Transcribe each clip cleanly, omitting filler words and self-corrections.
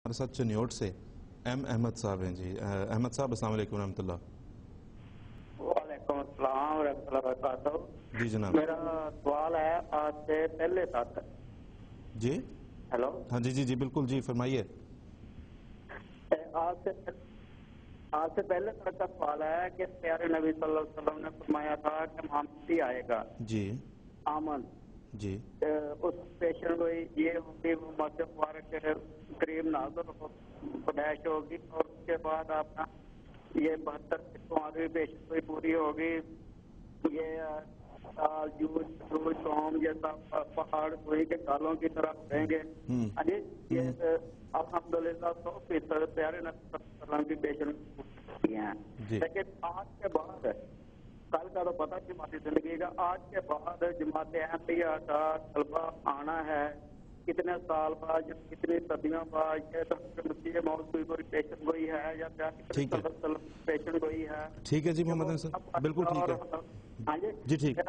ہمارے ساتھ چنیوٹ سے ایم احمد صاحب ہیں جی۔ احمد صاحب السلام علیکم ورحمۃ اللہ۔ وعلیکم السلام ورحمۃ اللہ وبرکاتہ۔ جی جناب، میرا سوال ہے آج سے پہلے تک۔ جی ہیلو، ہاں جی بالکل جی فرمائیے۔ آج سے پہلے تک کا سوال ہے کہ پیارے نبی صلی اللہ علیہ وسلم نے فرمایا تھا کہ محمدی آئے گا، جی آمن جی اس پیشن گوئی یہ ہوگی، وہ مسجد مبارک کے قریب نازل پیدائش ہوگی، اور اس کے بعد اپنا یہ 72 پیشن گوئی پوری ہوگی۔ یہ سوم یہ سب پہاڑ کوئی کے کالوں کی طرح رہیں گے۔ یہ الحمدللہ 100% پیارے نبی صلی اللہ علیہ وسلم کی پیشن ہیں، لیکن آج کے بعد کل کا تو پتہ نہیں ہماری زندگی کا، آج کے بعد جماعت احمدیہ کا طلبہ آنا ہے کتنے سال بعد، کتنی صدیوں بعد، یہ تو مسیح موعود کی کوئی پیشن گوئی ہے یا پیشن گوئی ہے؟ ٹھیک ہے جی محمد حسن صاحب، بالکل ٹھیک ہے جی ٹھیک،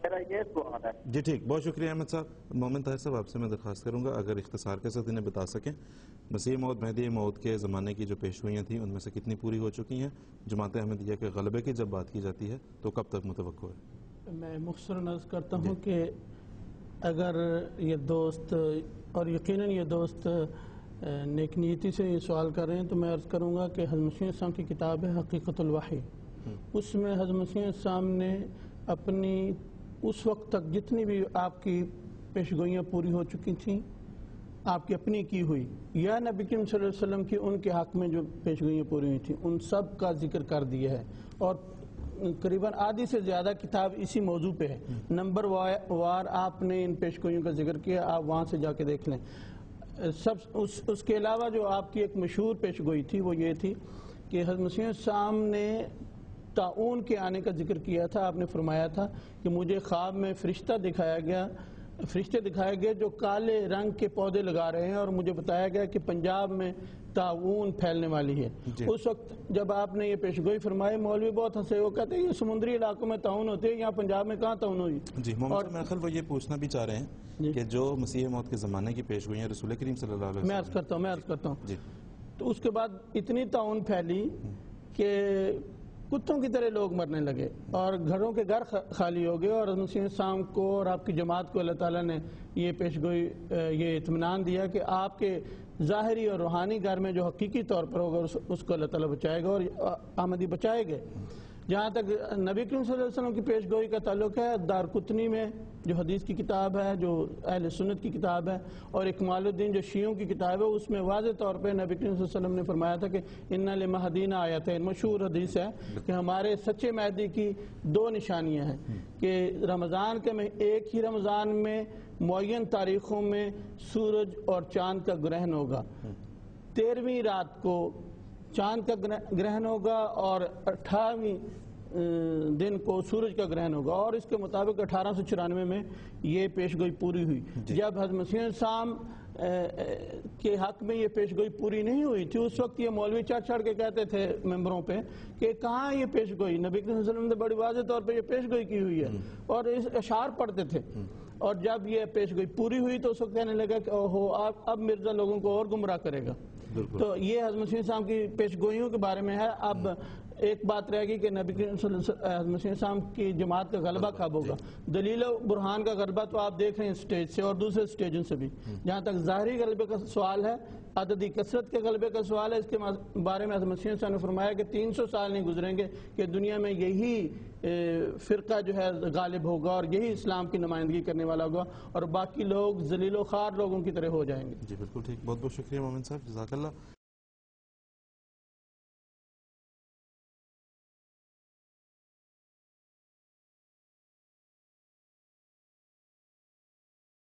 میرا یہ سوال ہے جی ٹھیک، بہت شکریہ احمد صاحب۔ محمد طاہر صاحب آپ سے میں درخواست کروں گا اگر اختصار کے ساتھ انہیں بتا سکیں مسیح موعود مہدی موعود کے زمانے کی جو پیشگوئیاں تھیں ان میں سے کتنی پوری ہو چکی ہیں؟ جماعت احمدیہ کے غلبے کی جب بات کی جاتی ہے تو کب تک متوقع ہے؟ میں مختصراً عرض کرتا ہوں کہ اگر یہ دوست، اور یقیناً یہ دوست نیک نیتی سے یہ سوال کر رہے ہیں، تو میں عرض کروں گا کہ حضرت مسیح السلام کی کتاب ہے حقیقت الوحی، اس میں حضرت مسیح السلام نے اپنی اس وقت تک جتنی بھی آپ کی پیشگوئیاں پوری ہو چکی تھیں، آپ کی اپنی کی ہوئی یا نبی کریم صلی اللہ علیہ وسلم کی ان کے حق میں جو پیشگوئیاں پوری ہوئی تھیں، ان سب کا ذکر کر دیا ہے، اور قریباً آدھی سے زیادہ کتاب اسی موضوع پہ ہے، نمبر وار آپ نے ان پیشگوئیوں کا ذکر کیا، آپ وہاں سے جا کے دیکھ لیں۔ اس کے علاوہ جو آپ کی ایک مشہور پیشگوئی تھی وہ یہ تھی کہ حضرت مسیح السلام نے طاعون کے آنے کا ذکر کیا تھا۔ آپ نے فرمایا تھا کہ مجھے خواب میں فرشتے دکھائے گئے جو کالے رنگ کے پودے لگا رہے ہیں، اور مجھے بتایا گیا کہ پنجاب میں طاعون پھیلنے والی ہے۔ اس وقت جب آپ نے یہ پیشگوئی فرمائی، مولوی بہت ہنسے، وہ کہتے ہیں یہ سمندری علاقوں میں طاعون ہوتے ہیں، یہاں پنجاب میں کہاں طاعون ہوئی؟ جی محمد میرے خیال وہ یہ پوچھنا بھی چاہ رہے ہیں کہ جو مسیح موعود کے زمانے کی پیشگوئیاں رسول کریم صلی اللہ علیہ وسلم، میں عرض کرتا ہوں جی، تو اس کے بعد اتنی طاعون پھیلی کہ کتوں کی طرح لوگ مرنے لگے اور گھروں کے گھر خالی ہو گئے، اور حضرت مسیح السلام کو اور آپ کی جماعت کو اللہ تعالیٰ نے یہ پیشگوئی، یہ اطمینان دیا کہ آپ کے ظاہری اور روحانی گھر میں جو حقیقی طور پر ہوگا اس کو اللہ تعالیٰ بچائے گا، اور احمدی بچائے گئے۔ جہاں تک نبی کریم صلی اللہ علیہ وسلم کی پیشگوئی کا تعلق ہے، دارقطنی میں جو حدیث کی کتاب ہے، جو اہل سنت کی کتاب ہے، اور اکمال الدین جو شیعوں کی کتاب ہے، اس میں واضح طور پہ نبی کریم صلی اللہ علیہ وسلم نے فرمایا تھا کہ اِنَّ لِمَہْدِینَ آیَتَیْن، مشہور حدیث ہے کہ ہمارے سچے مہدی کی 2 نشانیاں ہیں کہ رمضان کے میں ایک ہی رمضان میں معین تاریخوں میں سورج اور چاند کا گرہن ہوگا، 13ویں رات کو چاند کا گرہن ہوگا اور 18ویں دن کو سورج کا گرہن ہوگا، اور اس کے مطابق 1894 میں یہ پیشگوئی پوری ہوئی۔ جب حضرت مسیح السلام کے حق میں یہ پیشگوئی پوری نہیں ہوئی تھی، اس وقت یہ مولوی چڑھ کے کہتے تھے ممبروں پہ کہ کہاں یہ پیشگوئی، نبی صلی اللہ علیہ وسلم نے بڑی واضح طور پہ یہ پیشگوئی کی ہوئی ہے، اور اس اشعار پڑھتے تھے، اور جب یہ پیشگوئی پوری ہوئی تو اس وقت کہنے لگا کہ اوہو اب مرزا لوگوں کو اور گمراہ کرے گا۔ تو یہ حضرت مسیح السلام کی پیشگوئیوں کے بارے میں ہے۔ اب ایک بات رہے گی کہ نبی کریم صلی اللہ علیہ وسلم مسیح السلام کی جماعت کا غلبہ کب ہوگا؟ دلیل و برہان کا غلبہ تو آپ دیکھ رہے ہیں اسٹیج سے اور دوسرے اسٹیجوں سے بھی۔ جہاں تک ظاہری غلبے کا سوال ہے، عددی کثرت کے غلبے کا سوال ہے، اس کے بارے میں حضرت مسیح السلام نے فرمایا کہ 300 سال نہیں گزریں گے کہ دنیا میں یہی فرقہ جو ہے غالب ہوگا، اور یہی اسلام کی نمائندگی کرنے والا ہوگا، اور باقی لوگ ذلیل و خوار لوگوں کی طرح ہو جائیں گے۔ جی بالکل ٹھیک، بہت بہت شکریہ مومن صاحب، جزاک اللہ۔